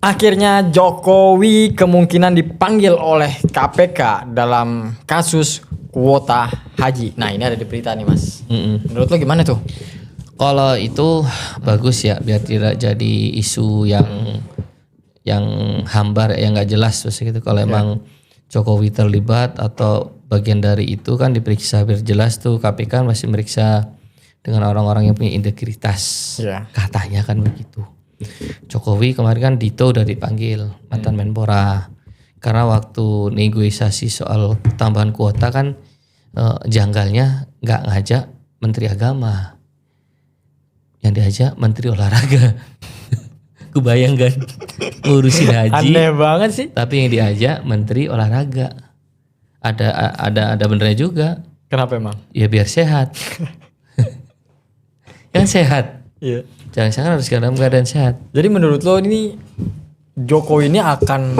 Akhirnya Jokowi kemungkinan dipanggil oleh KPK dalam kasus kuota haji. Nah ini ada di berita nih mas. Menurut lo gimana tuh? Kalau itu bagus ya, biar tidak jadi isu yang hambar, yang nggak jelas terus gitu. Kalau emang Jokowi terlibat atau bagian dari itu kan diperiksa biar jelas tuh. KPK masih meriksa dengan orang-orang yang punya integritas. Katanya kan begitu. Jokowi kemarin kan Dito udah dipanggil mantan Menpora karena waktu negosiasi soal tambahan kuota kan janggalnya nggak ngajak Menteri Agama, yang diajak Menteri Olahraga. Kebayang kan ngurusin haji Aneh banget sih. tapi yang diajak Menteri Olahraga. Ada benernya juga. Kenapa emang? Ya biar sehat. Kan sehat. Iya. Jangan-jangan harus dalam keadaan sehat. Jadi menurut lo ini Jokowi ini akan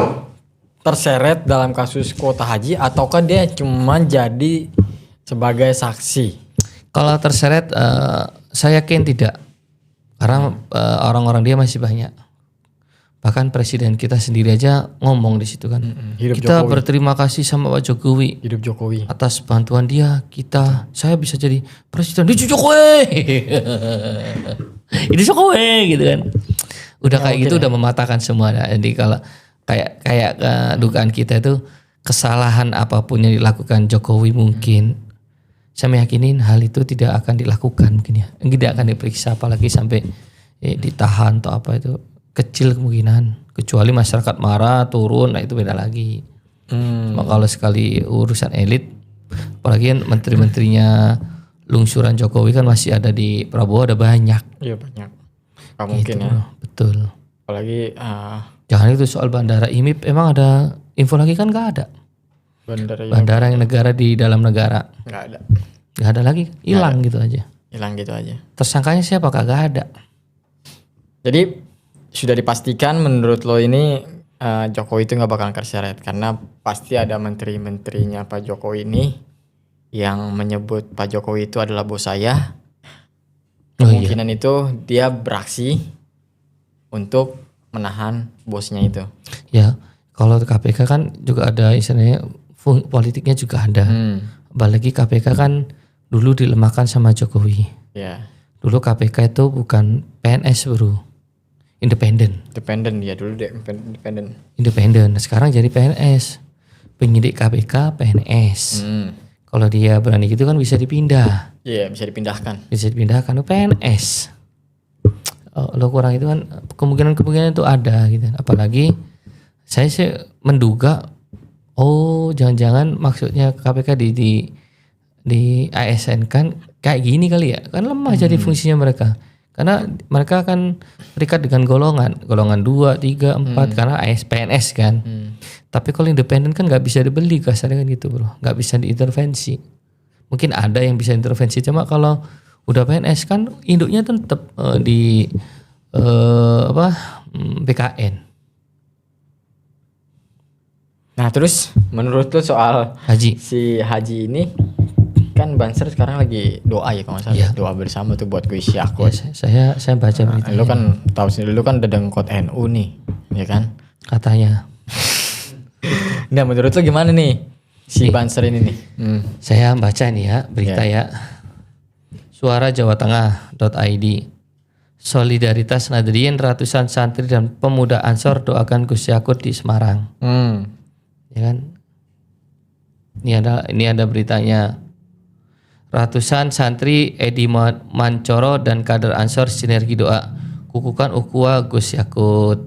terseret dalam kasus kuota haji ataukah dia cuma jadi sebagai saksi? Kalau terseret saya yakin tidak. Karena orang-orang dia masih banyak. Bahkan presiden kita sendiri aja ngomong di situ kan. Hidup Kita Jokowi. berterima kasih sama Pak Jokowi. Hidup Jokowi. Atas bantuan dia, saya bisa jadi presiden. Itu Jokowi. Itu Jokowi gitu kan. Udah kayak gitu udah mematahkan semua. Nah, jadi kalau kayak dugaan kita itu kesalahan apapun yang dilakukan Jokowi mungkin saya meyakinin hal itu tidak akan dilakukan mungkin ya. Tidak akan diperiksa apalagi sampai ditahan atau apa itu. Kecil kemungkinan, kecuali masyarakat marah turun, nah itu beda lagi. Cuma kalau sekali urusan elit, apalagi kan menteri-menterinya lungsuran Jokowi kan masih ada di Prabowo, ada banyak. Iya banyak. Gak mungkin Gitu, ya. bro. Betul. Apalagi Jangan itu soal bandara IMIP, emang ada info lagi kan? Nggak ada. Bandara yang negara di dalam negara. Nggak ada. Nggak ada lagi, hilang gitu aja. Hilang gitu aja. Tersangkanya siapa? Kagak ada. Jadi sudah dipastikan menurut lo ini Jokowi itu nggak bakalan terseret karena pasti ada menteri-menterinya Pak Jokowi ini yang menyebut Pak Jokowi itu adalah bos saya. Kemungkinan itu dia beraksi untuk menahan bosnya itu. Ya, kalau KPK kan juga ada istilahnya politiknya juga ada. Apalagi KPK kan dulu dilemahkan sama Jokowi. Ya. Dulu KPK itu bukan PNS bro. Independen. Ya dulu dia Independen. Sekarang jadi PNS. Penyidik KPK PNS. Kalau dia berani gitu kan bisa dipindah. Iya bisa dipindahkan. Bisa dipindahkan ke PNS. Lo kurang itu kan kemungkinan itu ada gitu. Apalagi saya sih menduga jangan-jangan maksudnya KPK di ASN kan kayak gini kali ya. Kan lemah jadi fungsinya mereka. Karena mereka kan terikat dengan golongan 2, 3, 4 karena PNS kan. Tapi kalau independen kan nggak bisa dibeli kasarnya kan gitu bro, nggak bisa diintervensi. Mungkin ada yang bisa intervensi, cuma kalau udah PNS kan induknya tetap di BKN. Nah terus menurut lo soal Haji. si Haji ini kan Banser sekarang lagi doa ya kalau nggak salah. Doa bersama tuh buat Gus Yakut. Ya, saya baca berita. Lu kan tahu sendiri lu kan dedengkot NU nih, ya kan? Katanya. Nah menurut lu gimana nih si Banser ini nih? Saya baca nih ya berita ya. Suara Jawa Tengah.id. Solidaritas Nadrien, ratusan santri dan pemuda Ansor doakan Gus Yakut di Semarang. Ya kan? Ini ada beritanya. Ratusan santri Edi Mancoro dan kader Ansor sinergi doa kukukan ukhuwah Gus Yakut.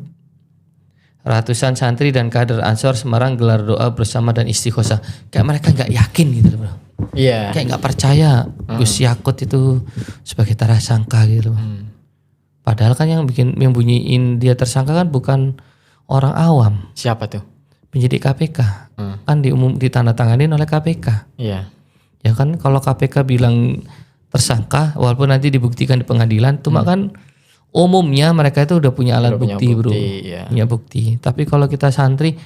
Ratusan santri dan kader Ansor Semarang gelar doa bersama dan istighosah. Kayak mereka nggak yakin gitu bro. Iya. Kayak nggak percaya Gus Yakut itu sebagai tersangka gitu. Padahal kan yang bunyiin dia tersangka kan bukan orang awam. Siapa tuh? Penyidik KPK. Kan ditandatanganin oleh KPK. Iya. Ya kan kalau KPK bilang tersangka walaupun nanti dibuktikan di pengadilan cuma kan umumnya mereka itu udah punya alat bukti bro. Ya. Punya bukti. Tapi kalau kita santri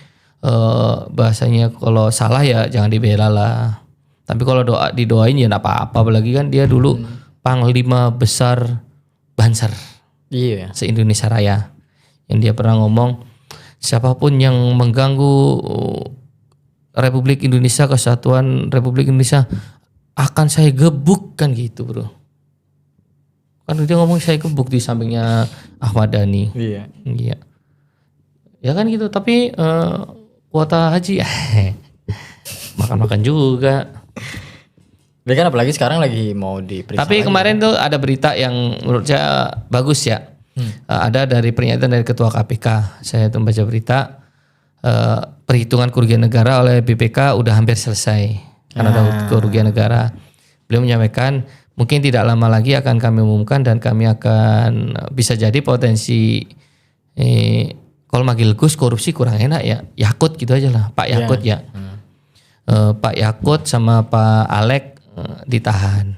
bahasanya kalau salah ya jangan dibela lah. Tapi kalau didoain ya enggak apa-apa, apalagi kan dia dulu panglima besar Banser. Iya. Se-Indonesia Raya. Yang dia pernah ngomong siapapun yang mengganggu Republik Indonesia, kesatuan Republik Indonesia akan saya gebuk kan gitu bro. Kan dia ngomong saya gebuk di sampingnya Ahmad Dhani. Iya. Iya. Ya kan gitu, tapi kuota haji makan-makan juga. Dia kan apalagi sekarang lagi mau diperiksa. Tapi lagi. kemarin tuh ada berita yang menurut saya bagus ya. Ada dari pernyataan dari Ketua KPK. Saya tuh baca berita perhitungan kerugian negara oleh BPK udah hampir selesai. Karena ada kerugian negara. Beliau menyampaikan mungkin tidak lama lagi akan kami umumkan dan kami akan bisa jadi potensi kalau manggil Gus korupsi kurang enak ya. Yakut gitu aja lah. Pak Yakut ya. Pak Yakut sama Pak Alek ditahan.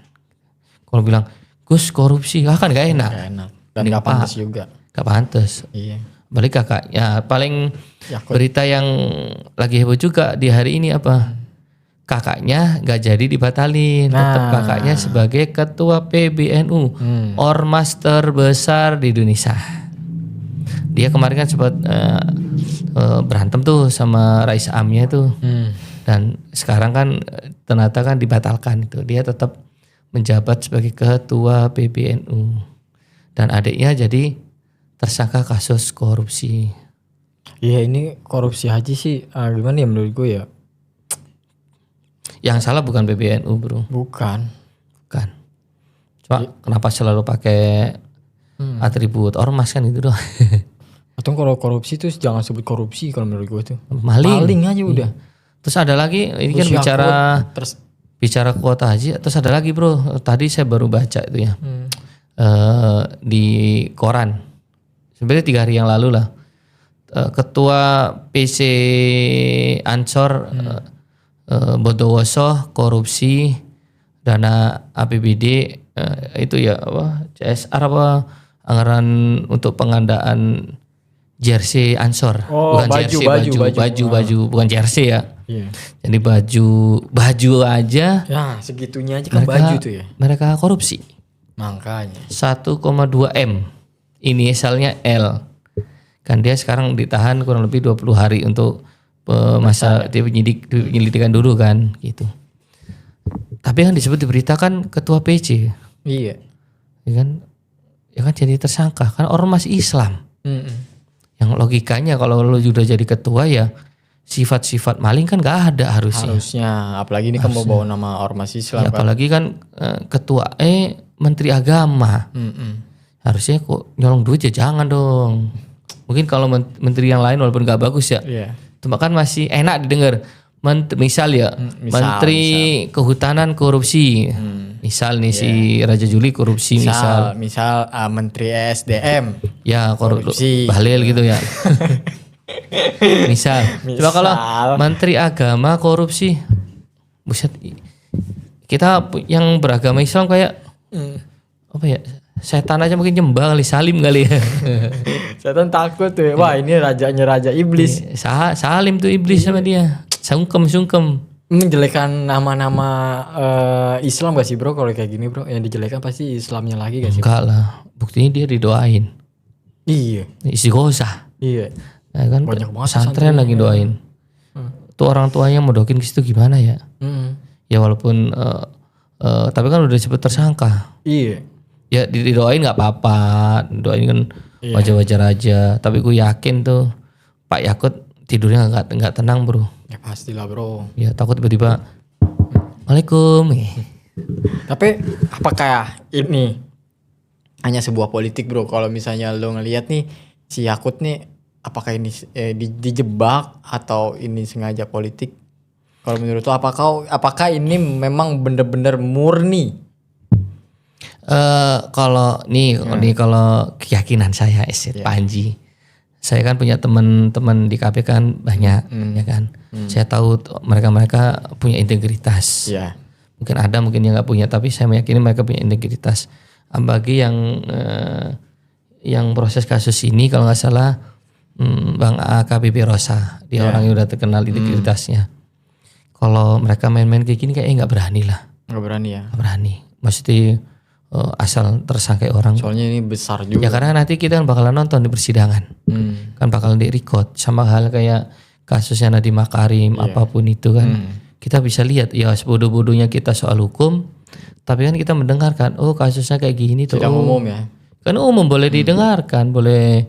Kalau bilang Gus korupsi kan gak enak. Gak enak. Dan gak pantas juga. Gak pantas. Iya. Balik kakak. Ya paling Yakut. berita yang lagi heboh juga di hari ini apa? Kakaknya gak jadi dibatalin. Tetap kakaknya sebagai ketua PBNU. Ormas terbesar di Indonesia. Dia kemarin kan sempat berantem tuh sama Rais Amnya tuh. Dan sekarang kan ternyata kan dibatalkan itu. Dia tetap menjabat sebagai ketua PBNU. Dan adiknya jadi tersangka kasus korupsi. Iya ini korupsi haji sih gimana ya menurut gue ya. Yang salah bukan PBNU bro. Bukan. Cuma kenapa selalu pakai atribut ormas kan itu doang. Atau kalau korupsi tuh jangan sebut korupsi kalau menurut gue tuh. Maling aja udah. Terus ada lagi ini kan Gus bicara Yakut, terus bicara kuota haji. Terus ada lagi bro. Tadi saya baru baca itu ya di koran. Sebenarnya 3 hari yang lalu lah. Ketua PC Ansor Bondowoso korupsi dana APBD itu ya apa CSR apa anggaran untuk pengadaan jersey Ansor. Bukan jersey baju bukan jersey ya. Iya. Jadi baju aja Ya segitunya aja kan baju tuh ya. mereka korupsi. Makanya. 1,2 M. Inisialnya L. Kan dia sekarang ditahan kurang lebih 20 hari untuk masa dia penyelidikan dulu kan gitu. Tapi yang disebut diberitakan ketua PC. Iya. Ya kan jadi tersangka kan ormas Islam. Yang logikanya kalau lu sudah jadi ketua ya sifat-sifat maling kan gak ada harusnya. Harusnya apalagi ini kan mau bawa nama ormas Islam Ya, kan. apalagi kan ketua Menteri Agama. Harusnya kok nyolong duit ya jangan dong. Mungkin kalau menteri yang lain walaupun gak bagus ya. Iya. Cuma kan masih enak didengar. Misal ya, Menteri Kehutanan korupsi. Misal nih si Raja Juli korupsi misal. Menteri SDM. Ya korupsi. Bahlil gitu ya. misal. Coba kalau Menteri Agama korupsi. Buset. Kita yang beragama Islam kayak apa ya? Setan aja mungkin nyembah kali, salim kali ya. Setan takut tuh. Wah, ini rajanya raja iblis. Salim tuh iblis sama dia. Sungkem. Menjelekan nama-nama Islam gak sih bro kalau kayak gini bro? Yang dijelekan pasti Islamnya lagi gak sih? Enggak lah. Buktinya dia didoain. Iya. Istighosah. Iya. Ya kan Banyak banget pesantren lagi doain. Tuh orang tuanya mau doain ke situ gimana ya? Ya walaupun tapi kan udah disebut tersangka. Iya. Ya didoain nggak apa-apa, doain kan wajar-wajar aja. Tapi gue yakin tuh Pak Yakut tidurnya nggak tenang bro. Ya pastilah bro. Ya takut tiba-tiba, Waalaikum. Tapi apakah ini hanya sebuah politik bro? Kalau misalnya lo ngelihat nih si Yakut nih, apakah ini dijebak atau ini sengaja politik? Kalau menurut lo apakah ini memang benar-benar murni? Kalau kalau keyakinan saya Panji, saya kan punya teman-teman di KPK kan banyak, ya kan. Saya tahu mereka punya integritas. Iya. Mungkin ada, mungkin yang nggak punya, tapi saya meyakini mereka punya integritas. Bagi yang proses kasus ini kalau nggak salah Bang AKBP Rosa, dia orang yang udah terkenal integritasnya. Kalau mereka main-main kayak gini kayaknya nggak berani lah. Nggak berani ya? Nggak berani. Mesti asal tersangka orang. Soalnya ini besar juga. Ya karena nanti kita kan bakalan nonton di persidangan. Kan bakalan di record sama hal kayak kasusnya Nadiem Makarim apapun itu kan. Kita bisa lihat ya sebodoh-bodohnya kita soal hukum, tapi kan kita mendengarkan kasusnya kayak gini tuh. Sidang umum ya. Kan umum boleh didengarkan, boleh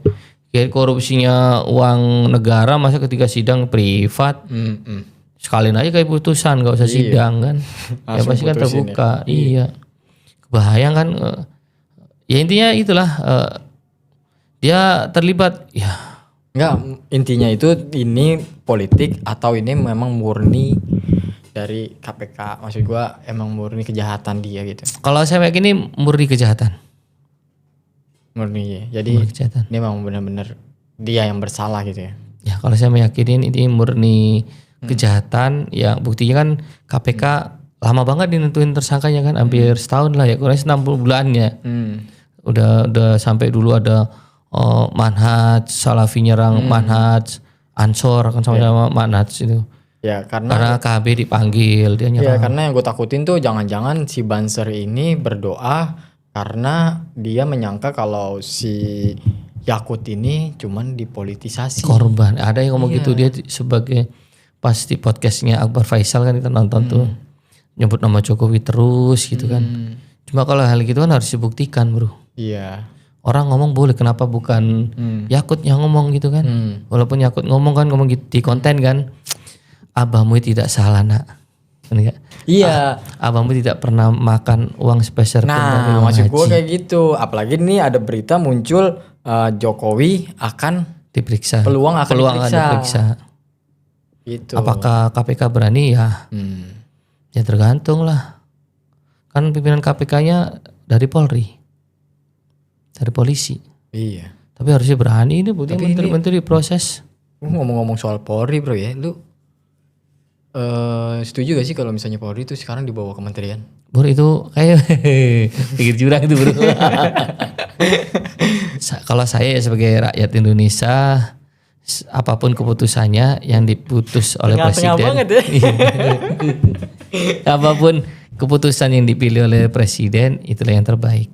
kayak korupsinya uang negara masa ketika sidang privat. Sekalian aja kayak putusan gak usah sidang kan. Ya pasti kan terbuka. Iya. Bahaya kan ya intinya itulah dia terlibat ya. Enggak, intinya itu ini politik atau ini memang murni dari KPK, maksud gua emang murni kejahatan dia gitu. Kalau saya yakin ini murni kejahatan. Murni ya. Jadi Murni kejahatan. ini memang benar-benar dia yang bersalah gitu ya. Ya kalau saya meyakini ini murni kejahatan ya buktinya kan KPK lama banget nentuin tersangkanya kan hampir setahun lah ya kurang 60 bulannya. Udah sampai dulu ada Manhaj, Salafi nyerang Manhaj, Ansor kan sama-sama Manhaj itu. Ya karena KB dipanggil dia nyerang. ya karena yang gue takutin tuh jangan-jangan si Banser ini berdoa karena dia menyangka kalau si Yakut ini cuman dipolitisasi. Korban. Ada yang ngomong gitu dia sebagai pas di podcastnya Akbar Faisal kan kita nonton tuh. Nyebut nama Jokowi terus gitu kan. Cuma kalau hal gitu kan harus dibuktikan bro. Iya. Orang ngomong boleh, kenapa bukan Yakut yang ngomong gitu kan. Walaupun Yakut ngomong kan ngomong gitu, di konten kan. Abahmu tidak salah nak. Iya. Abahmu tidak pernah makan uang sepeser pun dari Nah uang maksud gue haji. kayak gitu. Apalagi nih ada berita muncul Jokowi akan Diperiksa. peluang akan diperiksa. Gitu. Apakah KPK berani ya? Ya tergantung lah. Kan pimpinan KPK-nya dari Polri. Dari polisi. Iya. Tapi harusnya berani ini bukti menteri-menteri proses. Ngomong-ngomong soal Polri bro ya, lu setuju gak sih kalau misalnya Polri itu sekarang di bawah kementerian? Bro itu kayak pikir jurang itu bro. Kalau saya sebagai rakyat Indonesia, apapun keputusannya yang diputus oleh Tengah-tengah presiden, banget ya. apapun keputusan yang dipilih oleh presiden itulah yang terbaik.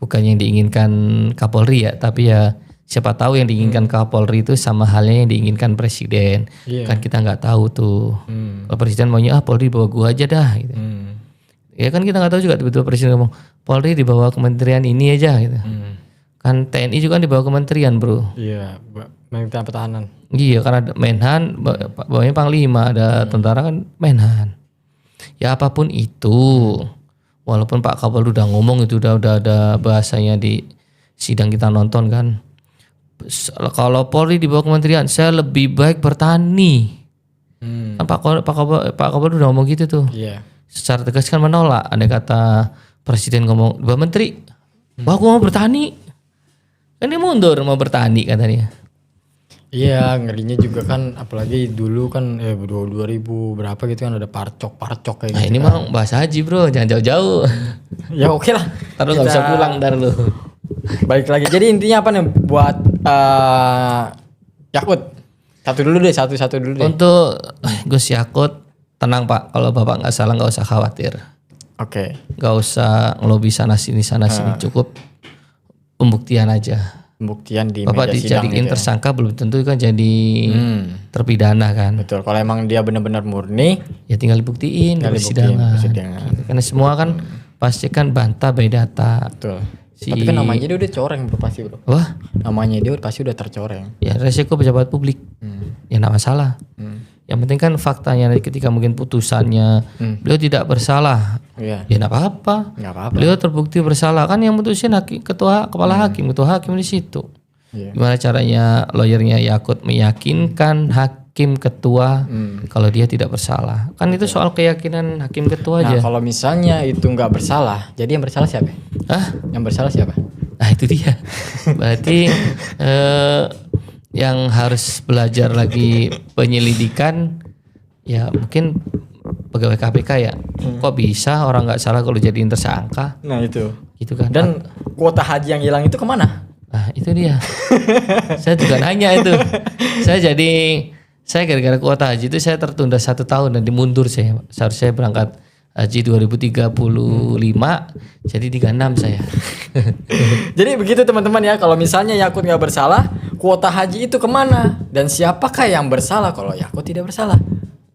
Bukan yang diinginkan Kapolri ya, tapi ya siapa tahu yang diinginkan Kapolri itu sama halnya yang diinginkan presiden. Kan kita nggak tahu tuh. Kalau presiden maunya Polri bawa gua aja dah gitu. Ya kan kita nggak tahu juga tiba-tiba presiden ngomong Polri di bawah kementerian ini aja gitu. Kan TNI juga di bawah kementerian bro. Iya, Kementerian Pertahanan. Iya kan ada Menhan, bawahnya Panglima, ada tentara kan Menhan. Ya apapun itu, walaupun Pak Kapolri udah ngomong itu udah ada bahasanya di sidang kita nonton kan. Kalau Polri di bawah kementerian, saya lebih baik bertani. Kan Pak Kapolri udah ngomong gitu tuh. Iya. Secara tegas kan menolak. Andai kata presiden ngomong, Pak Menteri, wah gua mau bertani. Kan dia mundur mau bertani katanya. Iya, ngerinya juga kan apalagi dulu kan 2000 berapa gitu kan ada parcok kayak Nah gitu. ini mah bahasa haji bro, jangan jauh-jauh. Ya oke lah. Ntar lu gak bisa pulang ntar lu. Balik lagi. Jadi intinya apa nih buat Yakut? Satu dulu deh. Untuk Gus Yakut, tenang Pak, kalau Bapak nggak salah nggak usah khawatir. Oke. Nggak usah ngelobi sana sini cukup pembuktian aja. Pembuktian di Bapak meja sidang dijadiin gitu ya. tersangka belum tentu kan jadi terpidana kan. Betul. Kalau emang dia benar-benar murni, Ya tinggal dibuktiin di dibuktiin persidangan. persidangan. Karena semua kan pasti kan bantah by data. betul. Tapi kan namanya dia udah coreng bro pasti bro. Wah, Namanya dia pasti udah tercoreng. ya resiko pejabat publik. Ya enggak masalah. Yang penting kan faktanya ketika mungkin putusannya beliau tidak bersalah. Iya. Ya enggak apa-apa. Nggak apa-apa. Beliau terbukti bersalah kan yang mutusin kepala hakim, ketua hakim di situ. Iya. Gimana caranya lawyernya Yakut meyakinkan hakim ketua kalau dia tidak bersalah? Kan itu soal keyakinan hakim ketua Nah aja. kalau misalnya itu nggak bersalah, jadi yang bersalah siapa? Hah? Yang bersalah siapa? Nah itu dia. Berarti yang harus belajar lagi penyelidikan ya mungkin pegawai KPK ya. Kok bisa orang nggak salah kalau jadiin tersangka? Nah itu. Gitu kan. Dan kuota haji yang hilang itu kemana? Nah itu dia. Saya juga nanya itu. Saya gara-gara kuota haji itu saya tertunda 1 tahun dan dimundur saya. Seharusnya saya berangkat Haji 2035 jadi 36 saya. Jadi begitu teman-teman ya, kalau misalnya Yakut nggak bersalah, kuota haji itu kemana? Dan siapakah yang bersalah kalau Yakut tidak bersalah?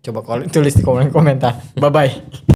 Coba tulis di kolom komentar. Bye-bye.